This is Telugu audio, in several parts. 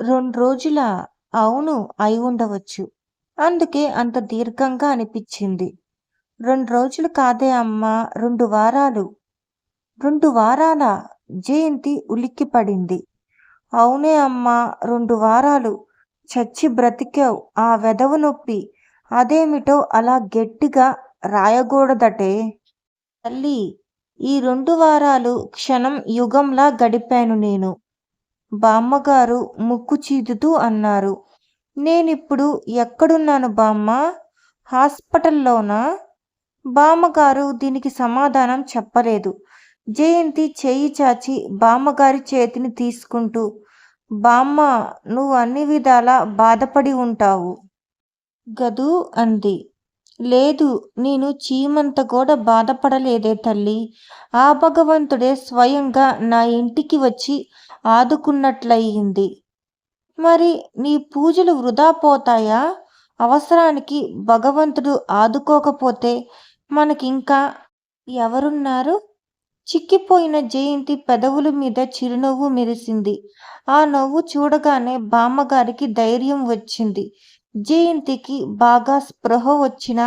2 రోజులా? అవును. అయ్యుండవచ్చు. అందుకే అంత దీర్ఘంగా అనిపిచ్చింది. 2 రోజులు కాదే అమ్మా! 2 వారాలు. 2 వారాలా? జయంతి ఉలిక్కిపడింది. అవునే అమ్మా! 2 వారాలు. చచ్చి బ్రతికావు. ఆ వెధవ నొప్పి. అదేమిటో అలా గట్టిగా రాయగూడదటే. తల్లీ! ఈ 2 వారాలు క్షణం యుగంలా గడిపాను నేను. బామ్మగారు ముక్కు చీదుతూ అన్నారు. నేనిప్పుడు ఎక్కడున్నాను బామ్మా? హాస్పిటల్లోనా? బామ్మగారు దీనికి సమాధానం చెప్పలేదు. జయంతి చెయ్యి చాచి బామ్మగారి చేతిని తీసుకుంటూ, బామ్మా! నువ్వు అన్ని విధాలా బాధపడి ఉంటావు గదూ అంది. లేదు, నేను చీమంత కూడా బాధపడలేదే తల్లీ. ఆ భగవంతుడే స్వయంగా నా ఇంటికి వచ్చి ఆదుకున్నట్లయింది. మరి నీ పూజలు వృధా పోతాయా? అవసరానికి భగవంతుడు ఆదుకోకపోతే మనకింకా ఎవరున్నారు? చిక్కిపోయిన జయంతి పెదవుల మీద చిరునవ్వు మెరిసింది. ఆ నవ్వు చూడగానే బామ్మగారికి ధైర్యం వచ్చింది. జయంతికి బాగా స్పృహ వచ్చిన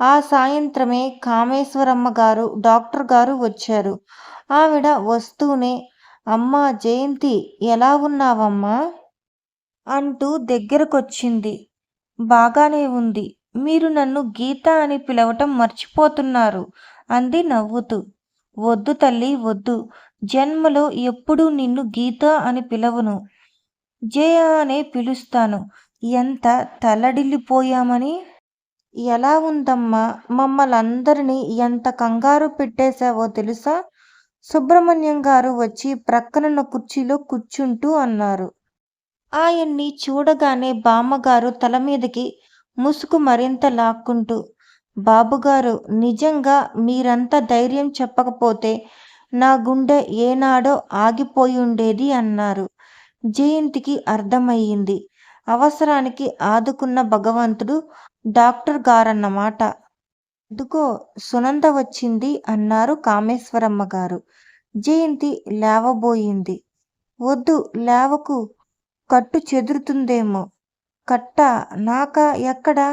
ఆ సాయంత్రమే కామేశ్వరమ్మ గారు, డాక్టర్ గారు వచ్చారు. ఆవిడ వస్తూనే, అమ్మా జయంతి, ఎలా ఉన్నావమ్మా? అంటూ దగ్గరకొచ్చింది. బాగానే ఉంది. మీరు నన్ను గీత అని పిలవటం మర్చిపోతున్నారు అంది నవ్వుతూ. వద్దు తల్లీ, వద్దు. జన్మలో ఎప్పుడూ నిన్ను గీత అని పిలవను. జయ అనే పిలుస్తాను. ఎంత తల్లడిల్లిపోయామని. ఎలా ఉందమ్మా? మమ్మల్నందరినీ ఎంత కంగారు పెట్టేశావో తెలుసా? సుబ్రహ్మణ్యం గారు వచ్చి ప్రక్కనున్న కుర్చీలో కూర్చుంటూ అన్నారు. ఆయన్ని చూడగానే బామ్మగారు తలమీదకి ముసుగు మరింత లాక్కుంటూ, బాబుగారు, నిజంగా మీరంత ధైర్యం చెప్పకపోతే నా గుండె ఏనాడో ఆగిపోయుండేది అన్నారు. జయంతికి అర్థమయ్యింది. అవసరానికి ఆదుకున్న భగవంతుడు డాక్టర్ గారన్నమాట. అదుగో సునంద వచ్చింది అన్నారు కామేశ్వరమ్మ గారు. జయంతి లేవబోయింది. వద్దు, లేవకు. కట్టు చెదురుతుందేమో. కట్టా? నాకా? ఎక్కడా?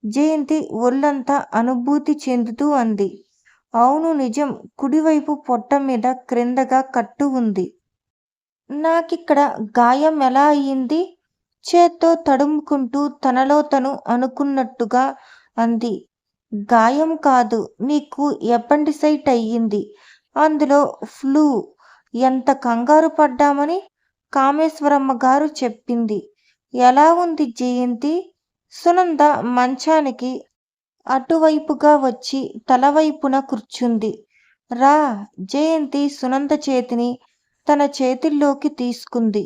జయంతి ఒళ్ళంతా అనుభూతి చెందుతూ అంది. అవును, నిజం. కుడివైపు పొట్ట మీద క్రిందగా కట్టు ఉంది. నాకిక్కడ గాయం ఎలా అయింది? చేత్తో తడుముకుంటూ తనలో తను అనుకున్నట్టుగా అంది. గాయం కాదు, నీకు ఎపెండిసైట్ అయ్యింది. అందులో ఫ్లూ. ఎంత కంగారు పడ్డామని కామేశ్వరమ్మ గారు చెప్పింది. ఎలా ఉంది జయంతి? సునంద మంచానికి అటువైపుగా వచ్చి తలవైపున కూర్చుంది. రా. జయంతి సునంద చేతిని తన చేతుల్లోకి తీసుకుంది.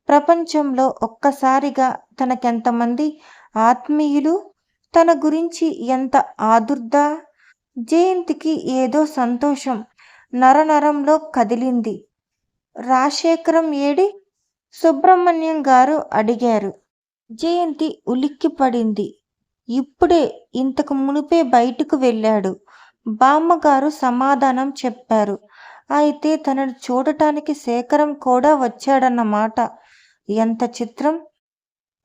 ప్రపంచంలో ఒక్కసారిగా తనకెంతమంది ఆత్మీయులు, తన గురించి ఎంత ఆదుర్దా. జయంతికి ఏదో సంతోషం నరనరంలో కదిలింది. రాజశేఖరం ఏడి? సుబ్రహ్మణ్యం గారు అడిగారు. జయంతి ఉలిక్కిపడింది. ఇప్పుడే, ఇంతకు మునుపే బయటకు వెళ్ళాడు. బామ్మగారు సమాధానం చెప్పారు. అయితే తనను చూడటానికి శేఖరం కూడా వచ్చాడన్నమాట. ఎంత చిత్రం!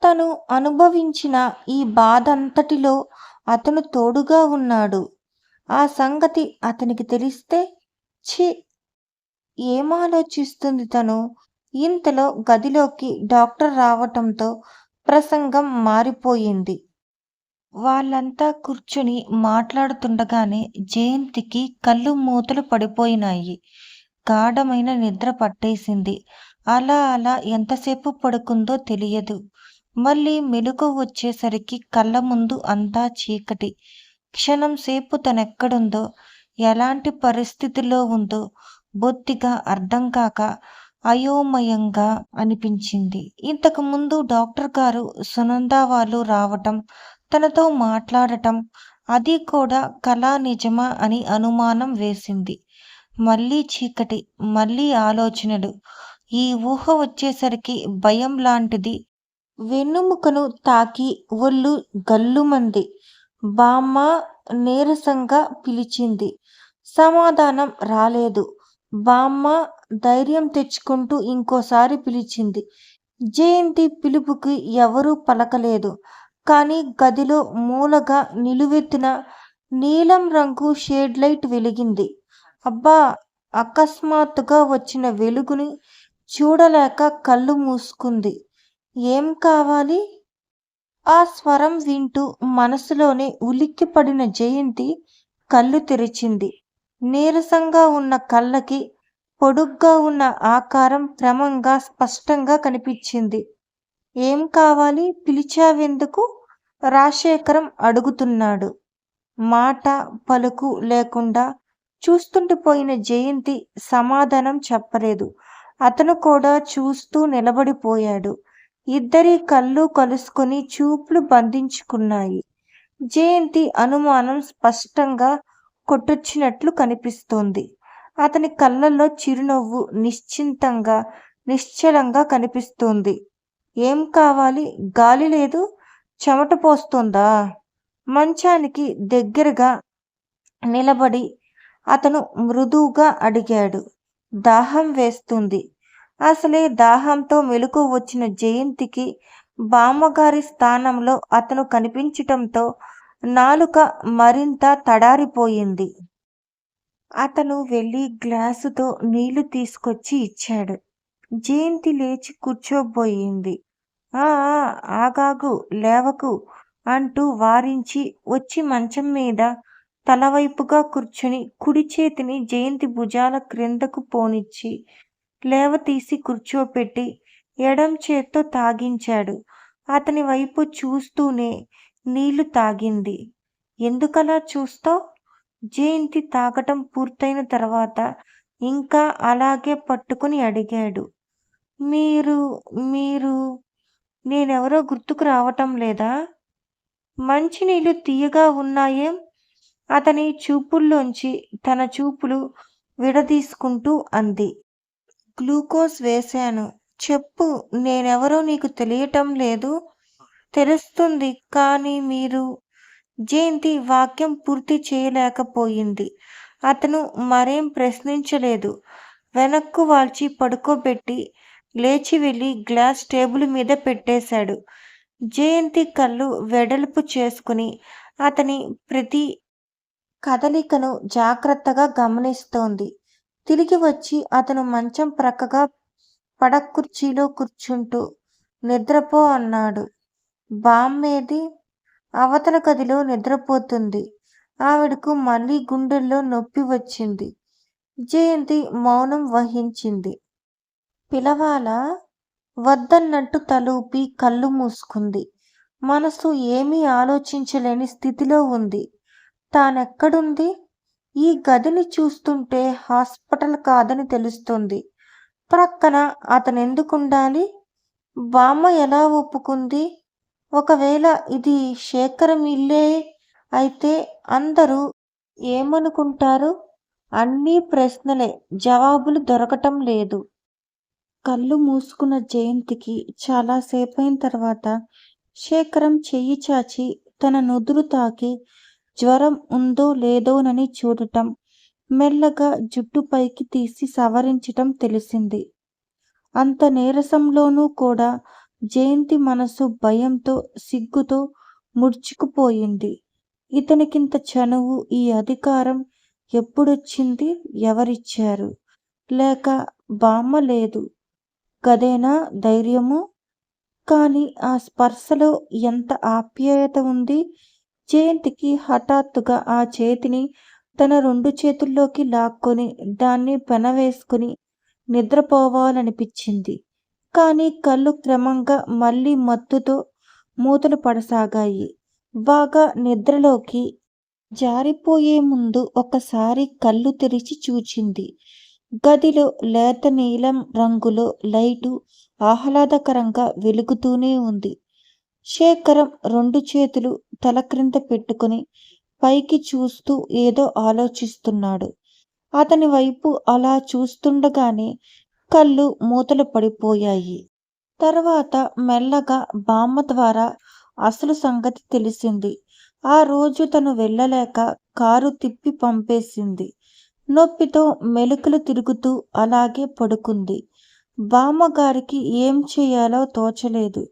తను అనుభవించిన ఈ బాధంతటిలో అతను తోడుగా ఉన్నాడు. ఆ సంగతి అతనికి తెలిస్తే ఛీ! ఏమాలోచిస్తుంది తను? ఇంతలో గదిలోకి డాక్టర్ రావటంతో ప్రసంగం మారిపోయింది. వాళ్ళంతా కూర్చుని మాట్లాడుతుండగానే జయంతికి కళ్ళు మూతలు పడిపోయినాయి. గాఢమైన నిద్ర పట్టేసింది. అలా అలా ఎంతసేపు పడుకుందో తెలియదు. మళ్ళీ మెలకువ వచ్చేసరికి కళ్ళ ముందు అంతా చీకటి. క్షణం సేపు తనెక్కడుందో, ఎలాంటి పరిస్థితిలో ఉందో బొత్తిగా అర్థం కాక అయోమయంగా అనిపించింది. ఇంతకు ముందు డాక్టర్ గారు, సునంద వాళ్ళు రావటం, తనతో మాట్లాడటం, అది కూడా కలా నిజమా అని అనుమానం వేసింది. మళ్ళీ చీకటి, మళ్ళీ ఆలోచనలు. ఈ ఊహ వచ్చేసరికి భయం లాంటిది వెన్నెముకను తాకి ఒళ్ళు గల్లుమంది. బామ్మా! నీరసంగా పిలిచింది. సమాధానం రాలేదు. బామ్మ ధైర్యం తెచ్చుకుంటూ ఇంకోసారి పిలిచింది. జయంతి పిలుపుకి ఎవరూ పలకలేదు. కానీ గదిలో మూలగా నిలువెత్తిన నీలం రంగు షేడ్ లైట్ వెలిగింది. అబ్బా! అకస్మాత్తుగా వచ్చిన వెలుగుని చూడలేక కళ్ళు మూసుకుంది. ఏం కావాలి? ఆ స్వరం వింటూ మనసులోనే ఉలిక్కిపడిన జయంతి కళ్ళు తెరిచింది. నీరసంగా ఉన్న కళ్ళకి పొడుగ్గా ఉన్న ఆకారం క్రమంగా స్పష్టంగా కనిపించింది. ఏం కావాలి? పిలిచావెందుకు? రాజశేఖరం అడుగుతున్నాడు. మాట పలుకు లేకుండా చూస్తుండిపోయిన జయంతి సమాధానం చెప్పలేదు. అతను కూడా చూస్తూ నిలబడిపోయాడు. ఇద్దరి కళ్ళు కలుసుకుని చూపులు బంధించుకున్నాయి. జయంతి అనుమానం స్పష్టంగా కొట్టొచ్చినట్లు కనిపిస్తోంది. అతని కళ్ళల్లో చిరునవ్వు నిశ్చింతంగా నిశ్చలంగా కనిపిస్తోంది. ఏం కావాలి? గాలి లేదు? చెమట పోస్తోందా? మంచానికి దగ్గరగా నిలబడి అతను మృదువుగా అడిగాడు. దాహం వేస్తుంది. అసలే దాహంతో మెలకువ వచ్చిన జయంతికి బామ్మగారి స్థానంలో అతను కనిపించటంతో నాలుక మరింత తడారిపోయింది. అతను వెళ్ళి గ్లాసుతో నీళ్లు తీసుకొచ్చి ఇచ్చాడు. జయంతి లేచి కూర్చోబోయింది. ఆ ఆగాగు, లేవకు అంటూ వారించి వచ్చి మంచం మీద తలవైపుగా కూర్చుని కుడి చేతిని జయంతి భుజాల క్రిందకు పోనిచ్చి లేవతీసి కూర్చోపెట్టి ఎడం చేత్తో తాగించాడు. అతని వైపు చూస్తూనే నీళ్లు తాగింది. ఎందుకలా చూస్తావ్? జయంతి తాగటం పూర్తయిన తర్వాత ఇంకా అలాగే పట్టుకుని అడిగాడు. మీరు మీరు నేనెవరో గుర్తుకు రావటం లేదా? మంచినీళ్ళు తియ్యగా ఉన్నాయేం? అతని చూపుల్లోంచి తన చూపులు విడదీసుకుంటూ అంది. గ్లూకోజ్ వేశాను. చెప్పు, నేనెవరో నీకు తెలియటం లేదు? తెలుస్తుంది, కానీ మీరు జయంతి వాక్యం పూర్తి చేయలేకపోయింది. అతను మరేం ప్రశ్నించలేదు. వెనక్కు వాల్చి పడుకోబెట్టి లేచి వెళ్ళి గ్లాస్ టేబుల్ మీద పెట్టేశాడు. జయంతి కళ్ళు వెడల్పు చేసుకుని అతని ప్రతి కదలికను జాగ్రత్తగా గమనిస్తోంది. తిరిగి వచ్చి అతను మంచం ప్రక్కగా పడక్కుర్చీలో కూర్చుంటూ నిద్రపో అన్నాడు. బామ్మేది? అవతల గదిలో నిద్రపోతుంది. ఆవిడకు మళ్ళీ గుండెల్లో నొప్పి వచ్చింది. జయంతి మౌనం వహించింది. పిలవాలా? వద్దన్నట్టు తలూపి కళ్ళు మూసుకుంది. మనసు ఏమీ ఆలోచించలేని స్థితిలో ఉంది. తానెక్కడుంది? ఈ గదిని చూస్తుంటే హాస్పిటల్ కాదని తెలుస్తుంది. ప్రక్కన అతనెందుకుండాలి? బామ్మ ఎలా ఒప్పుకుంది? ఒకవేళ ఇది శేఖరం ఇల్లే అయితే అందరూ ఏమనుకుంటారు? అన్నీ ప్రశ్నలే, జవాబులు దొరకటం లేదు. కళ్ళు మూసుకున్న జయంతికి చాలాసేపయిన తర్వాత శేఖరం చెయ్యి చాచి తన నుదురు తాకి జ్వరం ఉందో లేదోనని చూడటం, మెల్లగా జుట్టు పైకి తీసి సవరించటం తెలిసింది. అంత నీరసంలోనూ కూడా జయంతి మనసు భయంతో సిగ్గుతో ముడుచుకుపోయింది. ఇతనికింత చనువు, ఈ అధికారం ఎప్పుడొచ్చింది? ఎవరిచ్చారు? లేక బామ్మ లేదు గదేనా ధైర్యము? కానీ ఆ స్పర్శలో ఎంత ఆప్యాయత ఉంది! జయంతికి హఠాత్తుగా ఆ చేతిని తన 2 చేతుల్లోకి లాక్కొని దాన్ని పెనవేసుకుని నిద్రపోవాలనిపించింది. కానీ కళ్ళు క్రమంగా మళ్ళీ మత్తుతో మూతలు పడసాగాయి. బాగా నిద్రలోకి జారిపోయే ముందు ఒకసారి కళ్ళు తెరిచి చూచింది. గదిలో లేత నీలం రంగులో లైటు ఆహ్లాదకరంగా వెలుగుతూనే ఉంది. శేఖరం 2 చేతులు తల క్రింద పెట్టుకుని పైకి చూస్తూ ఏదో ఆలోచిస్తున్నాడు. అతని వైపు అలా చూస్తుండగానే కళ్ళు మూతలు పడిపోయాయి. తర్వాత మెల్లగా బామ్మ ద్వారా అసలు సంగతి తెలిసింది. ఆ రోజు తను వెళ్ళలేక కారు తిప్పి పంపేసింది. నొప్పితో మెలికలు తిరుగుతూ అలాగే పడుకుంది. బామ్మగారికి ఏం చేయాలో తోచలేదు.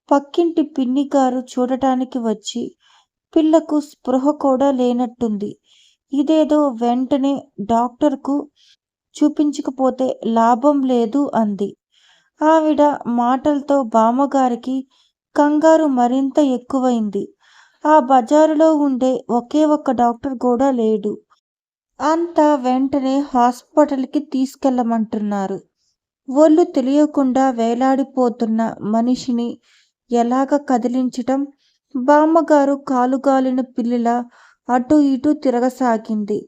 పక్కింటి పిన్నిగారు చూడటానికి వచ్చి, పిల్లకు స్పృహ కూడా లేనట్టుంది. ఇదేదో వెంటనే డాక్టర్కు చూపించకపోతే లాభం లేదు అంది. ఆవిడ మాటలతో బామ్మగారికి కంగారు మరింత ఎక్కువైంది. ఆ బజారులో ఉండే ఒకే ఒక్క డాక్టర్ కూడా లేడు. అంతా వెంటనే హాస్పిటల్కి తీసుకెళ్ళమంటున్నారు. ఒళ్ళు తెలియకుండా వేలాడిపోతున్న మనిషిని ఎలాగ కదిలించటం? బామ్మగారు కాలుగాలిన పిల్లిలా అటూ ఇటూ తిరగసాగింది.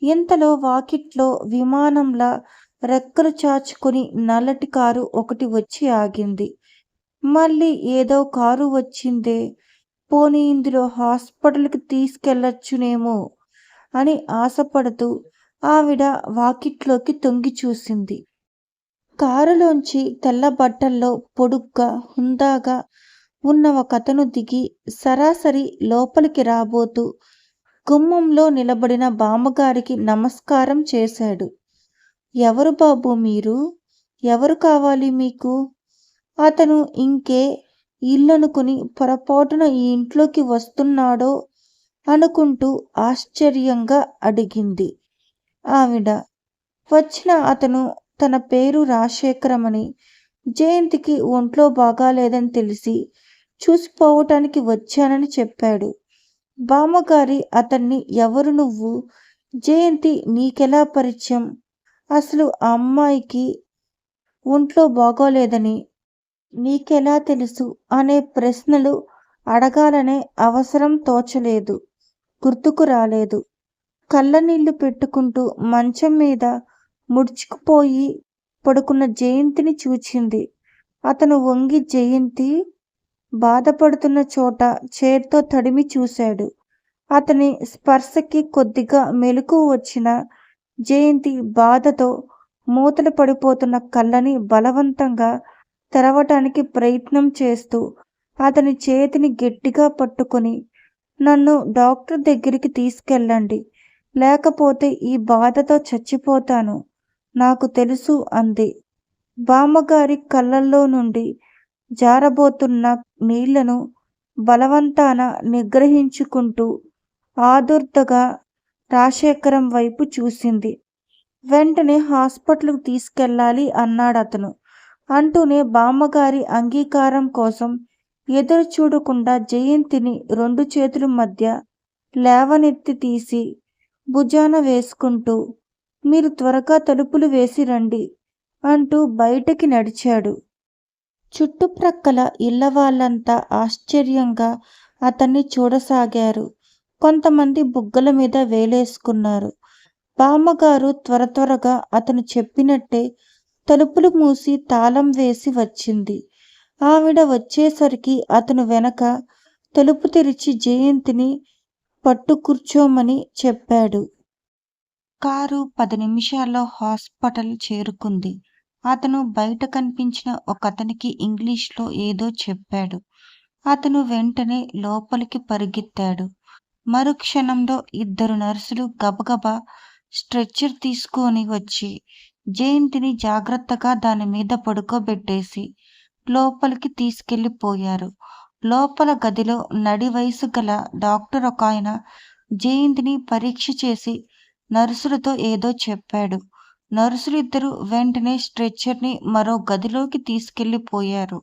ఇంతలో వాకిట్లో విమానంలా రెక్కలు చాచుకుని నల్లటి కారు ఒకటి వచ్చి ఆగింది. మళ్ళీ ఏదో కారు వచ్చిందే, పోనీ ఇందులో హాస్పిటల్కి తీసుకెళ్ళొచ్చునేమో అని ఆశపడుతూ ఆవిడ వాకిట్లోకి తొంగి చూసింది. కారులోంచి తెల్ల బట్టల్లో పొడుగ్గా హుందాగా ఉన్న ఒకతను దిగి సరాసరి లోపలికి రాబోతూ గుమ్మంలో నిలబడిన బామ్మగారికి నమస్కారం చేశాడు. ఎవరు బాబూ మీరు? ఎవరు కావాలి మీకు? అతను ఇంకే ఇల్లనుకుని పొరపాటున ఈ ఇంట్లోకి వస్తున్నాడో అనుకుంటూ ఆశ్చర్యంగా అడిగింది ఆవిడ. వచ్చిన అతను తన పేరు రాజశేఖరమని, జయంతికి ఒంట్లో బాగాలేదని తెలిసి చూసిపోవటానికి వచ్చానని చెప్పాడు. బామ్మగారి అతన్ని ఎవరు నువ్వు? జయంతి నీకెలా పరిచయం? అసలు ఆ అమ్మాయికి ఒంట్లో బాగోలేదని నీకెలా తెలుసు అనే ప్రశ్నలు అడగాలనే అవసరం తోచలేదు, గుర్తుకు రాలేదు. కళ్ళనీళ్లు పెట్టుకుంటూ మంచం మీద ముడుచుకుపోయి పడుకున్న జయంతిని చూచింది. అతను వంగి జయంతి బాధపడుతున్న చోట చేత్తో తడిమి చూశాడు. అతని స్పర్శకి కొద్దిగా మెలకువ వచ్చిన జయంతి బాధతో మూతలు పడిపోతున్న కళ్ళని బలవంతంగా తెరవటానికి ప్రయత్నం చేస్తూ అతని చేతిని గట్టిగా పట్టుకొని, నన్ను డాక్టర్ దగ్గరికి తీసుకెళ్ళండి, లేకపోతే ఈ బాధతో చచ్చిపోతాను, నాకు తెలుసు అంది. బామ్మగారి కళ్ళల్లో నుండి జారబోతున్న నీళ్లను బలవంతాన నిగ్రహించుకుంటూ ఆదుర్దగా రాజశేఖరం వైపు చూసింది. వెంటనే హాస్పిటల్కు తీసుకెళ్ళాలి అన్నాడతను. అంటూనే బామ్మగారి అంగీకారం కోసం ఎదురు చూడకుండా జయంతిని రెండు చేతుల మధ్య లేవనెత్తి తీసి భుజాన వేసుకుంటూ, మీరు త్వరగా తలుపులు వేసి రండి అంటూ బయటికి నడిచాడు. చుట్టుప్రక్కల ఇళ్ళవాళ్ళంతా ఆశ్చర్యంగా అతన్ని చూడసాగారు. కొంతమంది బుగ్గల మీద వేలేసుకున్నారు. బామ్మగారు త్వరగా అతను చెప్పినట్టే తలుపులు మూసి తాళం వేసి వచ్చింది. ఆవిడ వచ్చేసరికి అతను వెనక తలుపు తెరిచి జయంతిని పట్టు కూర్చోమని చెప్పాడు. కారు 10 నిమిషాల్లో హాస్పిటల్ చేరుకుంది. అతను బయట కనిపించిన ఒకతనికి ఇంగ్లీష్లో ఏదో చెప్పాడు. అతను వెంటనే లోపలికి పరిగెత్తాడు. మరుక్షణంలో 2 నర్సులు గబగబా స్ట్రెచ్చర్ తీసుకొని వచ్చి జయంతిని జాగ్రత్తగా దాని మీద పడుకోబెట్టేసి లోపలికి తీసుకెళ్ళిపోయారు. లోపల గదిలో నడి వయసు గల డాక్టర్ ఒకాయన జయంతిని పరీక్ష చేసి నర్సులతో ఏదో చెప్పాడు. నర్సులిద్దరూ వెంటనే స్ట్రెచ్చర్ని మరో గదిలోకి తీసుకెళ్ళిపోయారు.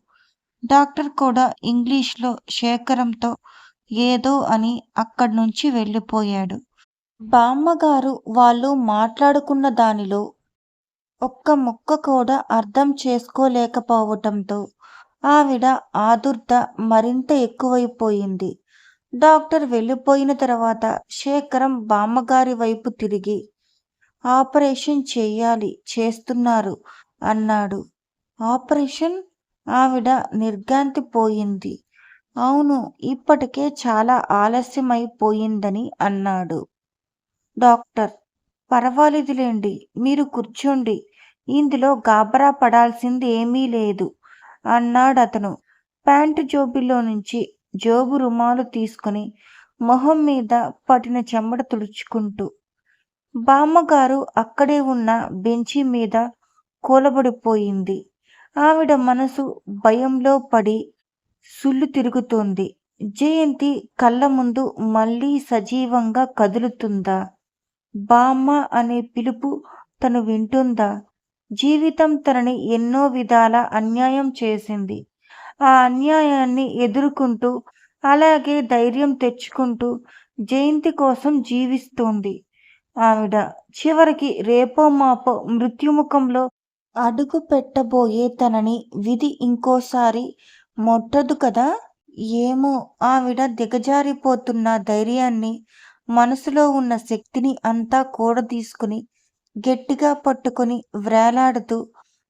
డాక్టర్ కూడా ఇంగ్లీష్లో శేఖరంతో ఏదో అని అక్కడి నుంచి వెళ్ళిపోయాడు. బామ్మగారు వాళ్ళు మాట్లాడుకున్న దానిలో ఒక్క ముక్క కూడా అర్థం చేసుకోలేకపోవటంతో ఆవిడ ఆదుర్ద మరింత ఎక్కువైపోయింది. డాక్టర్ వెళ్ళిపోయిన తర్వాత శేఖరం బామ్మగారి వైపు తిరిగి, ఆపరేషన్ చెయ్యాలి, చేస్తున్నారు అన్నాడు. ఆపరేషన్? ఆవిడ నిర్ఘాంతిపోయింది. అవును, ఇప్పటికే చాలా ఆలస్యమైపోయిందని అన్నాడు డాక్టర్. పర్వాలేదులేండి, మీరు కూర్చోండి, ఇందులో గాబరా పడాల్సింది ఏమీ లేదు అన్నాడతను ప్యాంటు జోబులో నుంచి జోబు రుమాలు తీసుకుని మొహం మీద పట్టిన చెమట తుడుచుకుంటూ. బామ్మగారు అక్కడే ఉన్న బెంచి మీద కూలబడిపోయింది. ఆవిడ మనసు భయంలో పడి సుళ్ళు తిరుగుతోంది. జయంతి కళ్ళ ముందు మళ్ళీ సజీవంగా కదులుతుందా? బామ్మ అనే పిలుపు తను వింటుందా? జీవితం తనని ఎన్నో విధాల అన్యాయం చేసింది. ఆ అన్యాయాన్ని ఎదుర్కొంటూ, అలాగే ధైర్యం తెచ్చుకుంటూ జయంతి కోసం జీవిస్తోంది ఆవిడ. చివరికి రేపో మాపో మృత్యుముఖంలో అడుగు పెట్టబోయే తనని విధి ఇంకోసారి మొట్టదు కదా! ఏమో ఆవిడ దిగజారిపోతున్న ధైర్యాన్ని, మనసులో ఉన్న శక్తిని అంతా కూడదీసుకుని, గట్టిగా పట్టుకుని వ్రేలాడుతూ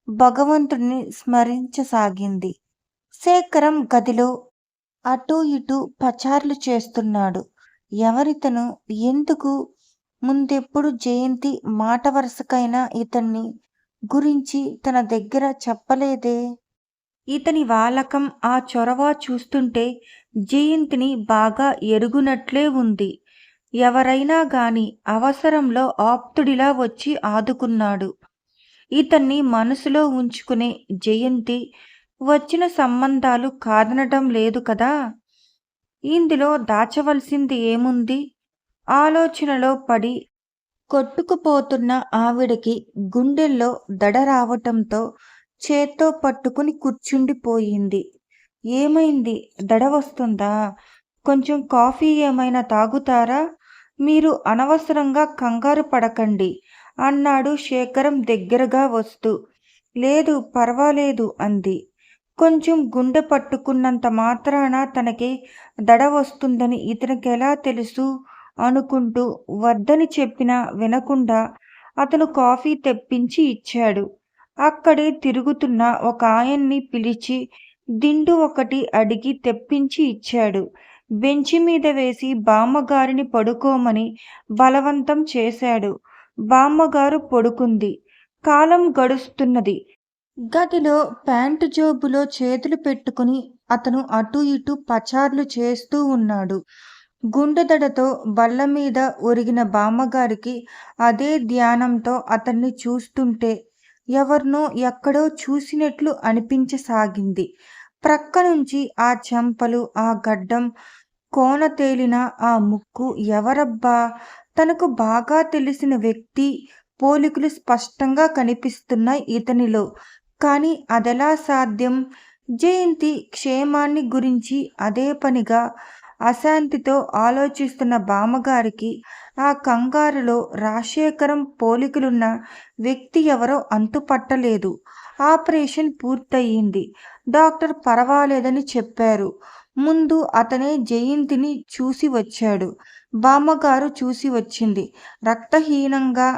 భగవంతుడిని స్మరించసాగింది. శేఖరం గదిలో అటూ ఇటూ పచార్లు చేస్తున్నాడు. ఎవరితను? ఎందుకు? ముందెప్పుడు జయంతి మాట వరసకైనా ఇతన్ని గురించి తన దగ్గర చెప్పలేదే? ఇతని వాలకం, ఆ చొరవ చూస్తుంటే జయంతిని బాగా ఎరుగునట్లే ఉంది. ఎవరైనా గాని అవసరంలో ఆప్తుడిలా వచ్చి ఆదుకున్నాడు. ఇతన్ని మనసులో ఉంచుకునే జయంతి వచ్చిన సంబంధాలు కాదనటం లేదు కదా! ఇందులో దాచవలసింది ఏముంది? ఆలోచనలో పడి కొట్టుకుపోతున్న ఆవిడకి గుండెల్లో దడ రావటంతో చేత్తో పట్టుకుని కూర్చుండిపోయింది. ఏమైంది? దడ వస్తుందా? కొంచెం కాఫీ ఏమైనా తాగుతారా? మీరు అనవసరంగా కంగారు పడకండి అన్నాడు శేఖరం దగ్గరగా వస్తూ. లేదు పర్వాలేదు అంది. కొంచెం గుండె పట్టుకున్నంత మాత్రాన తనకి దడ వస్తుందని ఇతనికెలా తెలుసు అనుకుంటూ వద్దని చెప్పినా వినకుండా అతను కాఫీ తెప్పించి ఇచ్చాడు. అక్కడే తిరుగుతున్న ఒక ఆయన్ని పిలిచి దిండు ఒకటి అడిగి తెప్పించి ఇచ్చాడు. బెంచి మీద వేసి బామ్మగారిని పడుకోమని బలవంతం చేశాడు. బామ్మగారు పడుకుంది. కాలం గడుస్తున్నది. గదిలో ప్యాంటు జేబులో చేతులు పెట్టుకుని అతను అటూ ఇటూ పచార్లు చేస్తూ ఉన్నాడు. గుండెదడతో బల్లమీద ఒరిగిన బామ్మగారికి అదే ధ్యానంతో అతన్ని చూస్తుంటే ఎవర్నో ఎక్కడో చూసినట్లు అనిపించసాగింది. ప్రక్కనుంచి ఆ చెంపలు, ఆ గడ్డం, కోన తేలిన ఆ ముక్కు ఎవరబ్బా? తనకు బాగా తెలిసిన వ్యక్తి పోలికలు స్పష్టంగా కనిపిస్తున్నాయి ఇతనిలో. కానీ అదెలా సాధ్యం? జయంతి క్షేమాన్ని గురించి అదే పనిగా అశాంతితో ఆలోచిస్తున్న బామ్మగారికి ఆ కంగారులో రాజశేఖరం పోలికలున్న వ్యక్తి ఎవరో అంతుపట్టలేదు. ఆపరేషన్ పూర్తయింది. డాక్టర్ పర్వాలేదని చెప్పారు. ముందు అతనే జయంతిని చూసి వచ్చాడు. బామ్మగారు చూసి వచ్చింది. రక్తహీనంగా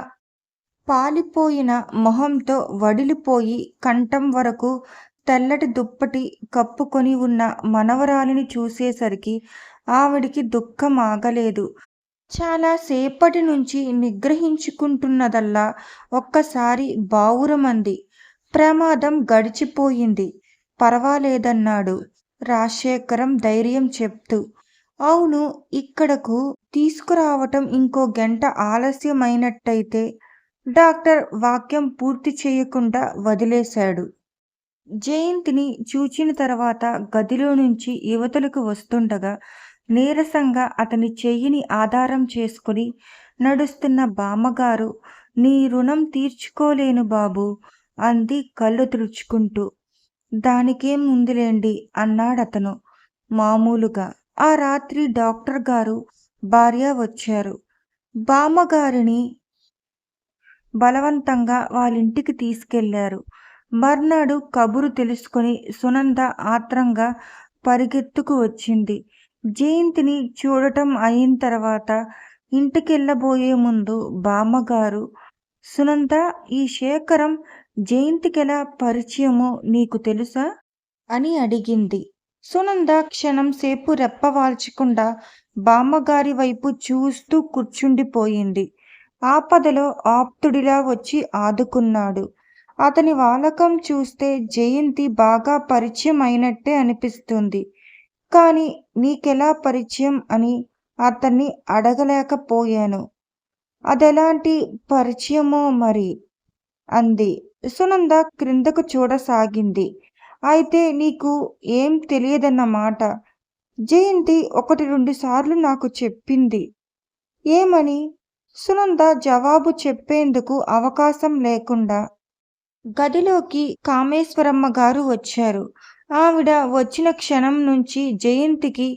పాలిపోయిన మొహంతో వడిలిపోయి కంఠం వరకు తెల్లటి దుప్పటి కప్పుకొని ఉన్న మనవరాలిని చూసేసరికి ఆవిడికి దుఃఖం ఆగలేదు. చాలా సేపటి నుంచి నిగ్రహించుకుంటున్నదల్లా ఒక్కసారి బావురమంది. ప్రమాదం గడిచిపోయింది. పర్వాలేదన్నాడు రాజశేఖరం ధైర్యం చెప్తూ. అవును, ఇక్కడకు తీసుకురావటం ఇంకో గంట ఆలస్యమైనట్టయితే డాక్టర్ వాక్యం పూర్తి చేయకుండా వదిలేశాడు. జయంతిని చూచిన తర్వాత గదిలో నుంచి యువతలకు వస్తుండగా నీరసంగా అతని చెయ్యిని ఆధారం చేసుకుని నడుస్తున్న బామ్మగారు, నీ రుణం తీర్చుకోలేను బాబూ అంది కళ్ళు తుడుచుకుంటూ. దానికేం ఉందిలేండి అన్నాడతను మామూలుగా. ఆ రాత్రి డాక్టర్ గారు, భార్య వచ్చారు. బామ్మగారిని బలవంతంగా వాళ్ళింటికి తీసుకెళ్లారు. మర్నాడు కబురు తెలుసుకుని సునంద ఆత్రంగా పరిగెత్తుకు వచ్చింది. జయంతిని చూడటం అయిన తర్వాత ఇంటికెళ్ళబోయే ముందు బామ్మగారు, సునంద, ఈ శేఖరం జయంతికెలా పరిచయమో నీకు తెలుసా అని అడిగింది. సునంద క్షణం సేపు రెప్పవాల్చకుండా బామ్మగారి వైపు చూస్తూ కూర్చుండిపోయింది. ఆపదలో ఆప్తుడిలా వచ్చి ఆదుకున్నాడు. అతని వాలకం చూస్తే జయంతి బాగా పరిచయం అయినట్టే అనిపిస్తుంది. కానీ నీకెలా పరిచయం అని అతన్ని అడగలేకపోయాను. అదెలాంటి పరిచయమో మరి అంది. సునంద క్రిందకు చూడసాగింది. అయితే నీకు ఏం తెలియదన్నమాట. జయంతి 1, 2 సార్లు నాకు చెప్పింది. ఏమని? సునంద జవాబు చెప్పేందుకు అవకాశం లేకుండా గదిలోకి కామేశ్వరమ్మ గారు వచ్చారు. ఆవిడ వచ్చిన క్షణం నుంచి జయంతికి,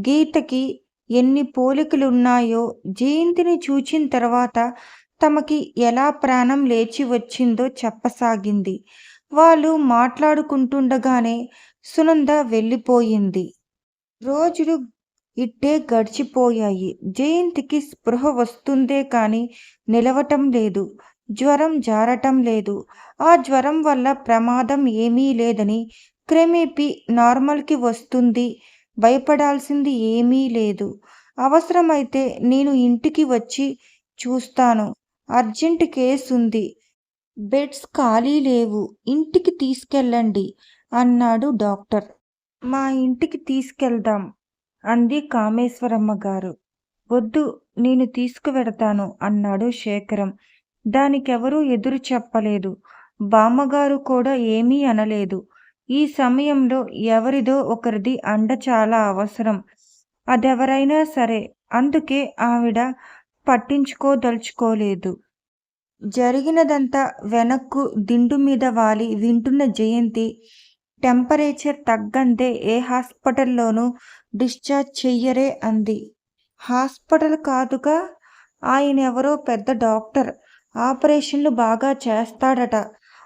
గీతకి ఎన్ని పోలికలున్నాయో, జయంతిని చూచిన తర్వాత తమకి ఎలా ప్రాణం లేచి వచ్చిందో చెప్పసాగింది. వాళ్ళు మాట్లాడుకుంటుండగానే సునంద వెళ్ళిపోయింది. రోజులు ఇట్టే గడిచిపోయాయి. జయంతికి స్పృహ వస్తుందే కాని నిలవటం లేదు. జ్వరం జారటం లేదు. ఆ జ్వరం వల్ల ప్రమాదం ఏమీ లేదని, క్రమేపీ నార్మల్కి వస్తుంది. భయపడాల్సింది ఏమీ లేదు. అవసరమైతే నేను ఇంటికి వచ్చి చూస్తాను. అర్జెంట్ కేసుంది. బెడ్స్ ఖాళీ లేవు. ఇంటికి తీసుకెళ్ళండి అన్నాడు డాక్టర్. మా ఇంటికి తీసుకెళ్దాం అంది కామేశ్వరమ్మ గారు. వద్దు, నేను తీసుకువెడతాను అన్నాడు శేఖరం. దానికెవరూ ఎదురు చెప్పలేదు. బామ్మగారు కూడా ఏమీ అనలేదు. ఈ సమయంలో ఎవరిదో ఒకరిది అండ చాలా అవసరం. అదెవరైనా సరే. అందుకే ఆవిడ పట్టించుకోదలుచుకోలేదు. జరిగినదంతా వెనక్కు దిండు మీద వాలి వింటున్న జయంతి టెంపరేచర్ తగ్గందే ఏ హాస్పిటల్లోనూ డిశ్చార్జ్ చెయ్యరే అంది. హాస్పిటల్ కాదుగా, ఆయనెవరో పెద్ద డాక్టర్. ఆపరేషన్లు బాగా చేస్తాడట.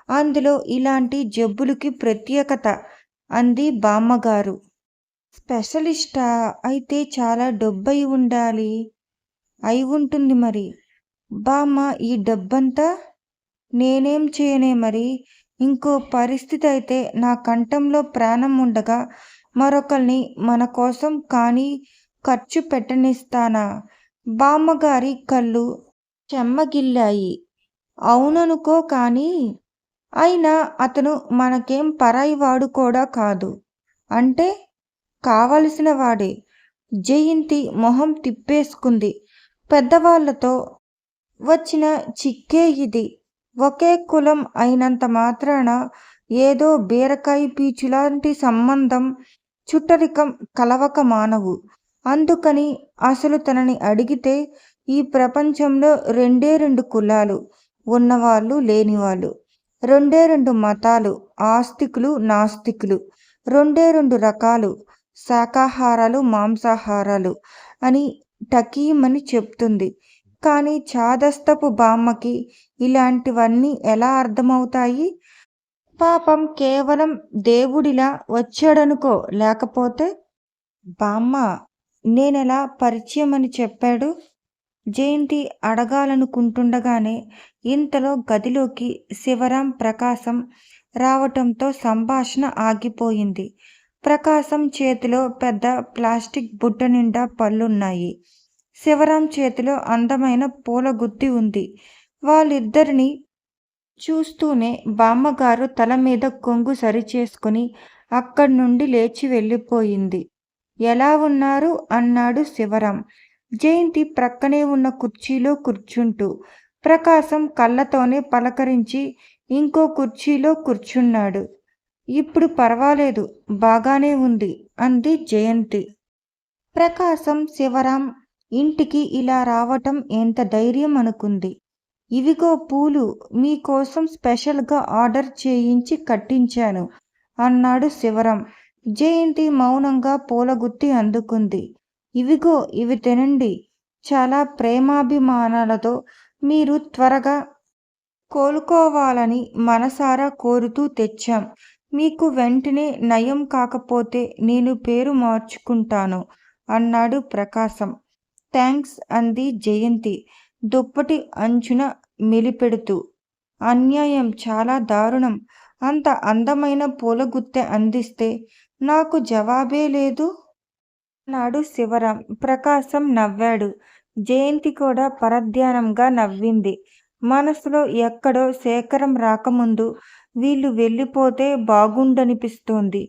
అందులో ఇలాంటి జబ్బులకి ప్రత్యేకత అంది బామ్మగారు. స్పెషలిస్టా? అయితే చాలా డబ్బయి ఉండాలి. అయి ఉంటుంది మరి. బామ్మ, ఈ డబ్బంతా నేనేం చేయనే మరి. ఇంకో పరిస్థితి అయితే నా కంఠంలో ప్రాణం ఉండగా మరొకల్ని మన కోసం కానీ ఖర్చు పెట్టనిస్తానా? బామ్మగారి కళ్ళు చెమ్మగిల్లాయి. అవుననుకో కానీ, అయినా అతను మనకేం పరాయివాడు కూడా కాదు. అంటే కావలసిన వాడే. జయంతి మొహం తిప్పేసుకుంది. పెద్దవాళ్లతో వచ్చిన చిక్కే ఇది. ఒకే కులం అయినంత మాత్రాన ఏదో బీరకాయ పీచులాంటి సంబంధం, చుట్టరికం కలవక మానవు. అందుకని అసలు తనని అడిగితే ఈ ప్రపంచంలో 2 కులాలు, ఉన్నవాళ్ళు లేనివాళ్ళు. 2 మతాలు, ఆస్తికులు నాస్తికులు. 2 రకాలు, శాకాహారాలు మాంసాహారాలు అని టకీమని చెప్తుంది. కానీ చాదస్తపు బామ్మకి ఇలాంటివన్నీ ఎలా అర్థమవుతాయి? పాపం కేవలం దేవుడిలా వచ్చాడనుకో. లేకపోతే బామ్మ, నేనెలా పరిచయం అని చెప్పాడు? జయంతి అడగాలనుకుంటుండగానే ఇంతలో గదిలోకి శివరాం, ప్రకాశం రావటంతో సంభాషణ ఆగిపోయింది. ప్రకాశం చేతిలో పెద్ద ప్లాస్టిక్ బుట్ట నిండా పళ్ళున్నాయి. శివరాం చేతిలో అందమైన పూల గుత్తి ఉంది. వాళ్ళిద్దరినీ చూస్తూనే బామ్మగారు తల మీద కొంగు సరిచేసుకుని అక్కడి నుండి లేచి వెళ్ళిపోయింది. ఎలా ఉన్నారు అన్నాడు శివరాం జయంతి ప్రక్కనే ఉన్న కుర్చీలో కూర్చుంటూ. ప్రకాశం కళ్ళతోనే పలకరించి ఇంకో కుర్చీలో కూర్చున్నాడు. ఇప్పుడు పర్వాలేదు, బాగానే ఉంది అంది జయంతి. ప్రకాశం శివరాం ఇంటికి ఇలా రావటం ఎంత ధైర్యం అనుకుంది. ఇవిగో పూలు, మీకోసం స్పెషల్గా ఆర్డర్ చేయించి కట్టించాను అన్నాడు శివరాం. జయంతి మౌనంగా పూలగుత్తి అందుకుంది. ఇవిగో, ఇవి తినండి. చాలా ప్రేమాభిమానాలతో మీరు త్వరగా కోలుకోవాలని మనసారా కోరుతూ తెచ్చాం. మీకు వెంటనే నయం కాకపోతే నేను పేరు మార్చుకుంటాను అన్నాడు ప్రకాశం. థ్యాంక్స్ అంది జయంతి దుప్పటి అంచున మెలిపెడుతూ. అన్యాయం, చాలా దారుణం. అంత అందమైన పూలగుత్తె అందిస్తే నాకు జవాబే లేదు అన్నాడు శివరాం. ప్రకాశం నవ్వాడు. జయంతి కూడా పరధ్యానంగా నవ్వింది. మనసులో ఎక్కడో శేఖరం రాకముందు వీళ్ళు వెళ్ళిపోతే బాగుండనిపిస్తోంది.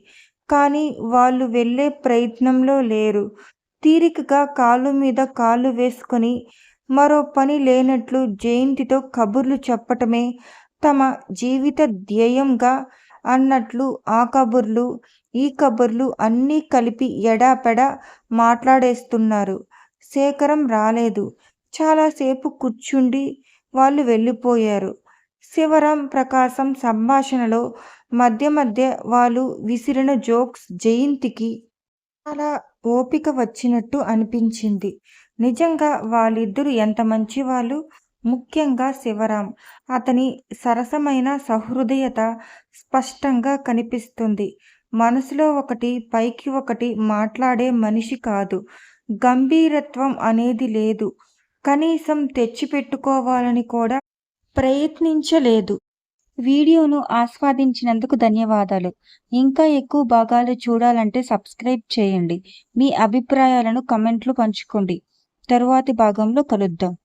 కానీ వాళ్ళు వెళ్ళే ప్రయత్నంలో లేరు. తీరికగా కాళ్ళు మీద కాళ్ళు వేసుకొని మరో పని లేనట్లు జయంతితో కబుర్లు చెప్పటమే తమ జీవిత ధ్యేయంగా అన్నట్లు ఆ కబుర్లు, ఈ కబుర్లు అన్నీ కలిపి ఎడాపెడా మాట్లాడేస్తున్నారు. శేఖరం రాలేదు. చాలాసేపు కూర్చుండి వాళ్ళు వెళ్ళిపోయారు. శివరాం, ప్రకాశం సంభాషణలో మధ్య మధ్య వాళ్ళు విసిరిన జోక్స్ జయంతికి చాలా ఓపిక వచ్చినట్టు అనిపించింది. నిజంగా వాళ్ళిద్దరూ ఎంత మంచివాళ్ళు. ముఖ్యంగా శివరాం. అతని సరసమైన సహృదయత స్పష్టంగా కనిపిస్తుంది. మనసులో ఒకటి, పైకి ఒకటి మాట్లాడే మనిషి కాదు. గంభీరత్వం అనేది లేదు. కనీసం తెచ్చిపెట్టుకోవాలని కూడా ప్రయత్నించలేదు. వీడియోను ఆస్వాదించినందుకు ధన్యవాదాలు. ఇంకా ఎక్కువ భాగాలు చూడాలంటే సబ్స్క్రైబ్ చేయండి. మీ అభిప్రాయాలను కమెంట్లు పంచుకోండి. తరువాతి భాగంలో కలుద్దాం.